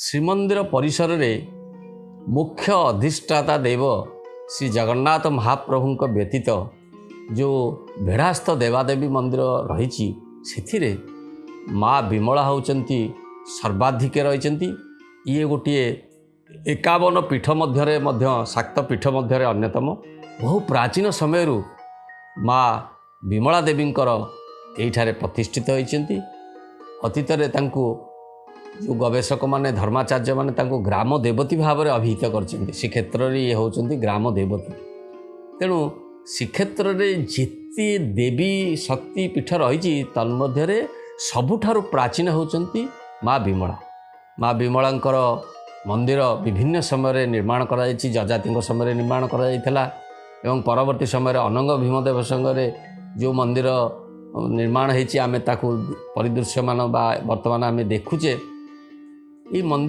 ଶ୍ରୀମନ୍ଦିର ପରିସରରେ ମୁଖ୍ୟ ଅଧିଷ୍ଠାତା ଦେବ ଶ୍ରୀ ଜଗନ୍ନାଥ ମହାପ୍ରଭୁଙ୍କ ବ୍ୟତୀତ ଯେଉଁ ବେଢ଼ାସ୍ଥ ଦେବାଦେବୀ ମନ୍ଦିର ରହିଛି ସେଥିରେ ମା ବିମଳା ହେଉଛନ୍ତି ସର୍ବାଧିକ ରହିଛନ୍ତି। ଇଏ ଗୋଟିଏ 51 ପୀଠ ମଧ୍ୟରେ ମଧ୍ୟ ଶାକ୍ତ ପୀଠ ମଧ୍ୟରେ ଅନ୍ୟତମ। ବହୁ ପ୍ରାଚୀନ ସମୟରୁ ମା ବିମଳା ଦେବୀଙ୍କର ଏଇଠାରେ ପ୍ରତିଷ୍ଠିତ ହୋଇଛନ୍ତି। ଅତୀତରେ ତାଙ୍କୁ ଯେଉଁ ଗବେଷକମାନେ ଧର୍ମାଚାର୍ଯ୍ୟମାନେ ତାଙ୍କୁ ଗ୍ରାମ ଦେବତୀ ଭାବରେ ଅଭିହିତ କରିଛନ୍ତି। ଶ୍ରୀକ୍ଷେତ୍ରରେ ଇଏ ହେଉଛନ୍ତି ଗ୍ରାମ ଦେବତୀ। ତେଣୁ ଶ୍ରୀକ୍ଷେତ୍ରରେ ଯେତେ ଦେବୀ ଶକ୍ତି ପୀଠ ରହିଛି ତନ୍ମଧ୍ୟରେ ସବୁଠାରୁ ପ୍ରାଚୀନ ହେଉଛନ୍ତି ମା ବିମଳା। ମା ବିମଳାଙ୍କର ମନ୍ଦିର ବିଭିନ୍ନ ସମୟରେ ନିର୍ମାଣ କରାଯାଇଛି। ଯଜାତିଙ୍କ ସମୟରେ ନିର୍ମାଣ କରାଯାଇଥିଲା ଏବଂ ପରବର୍ତ୍ତୀ ସମୟରେ ଅନଙ୍ଗ ଭୀମଦେବ ସମୟରେ ଯେଉଁ ମନ୍ଦିର ନିର୍ମାଣ ହେଇଛି ଆମେ ତାକୁ ପରିଦୃଶ୍ୟମାନ ବା ବର୍ତ୍ତମାନ ଆମେ ଦେଖୁଛେ। এই ମନ୍ଦିର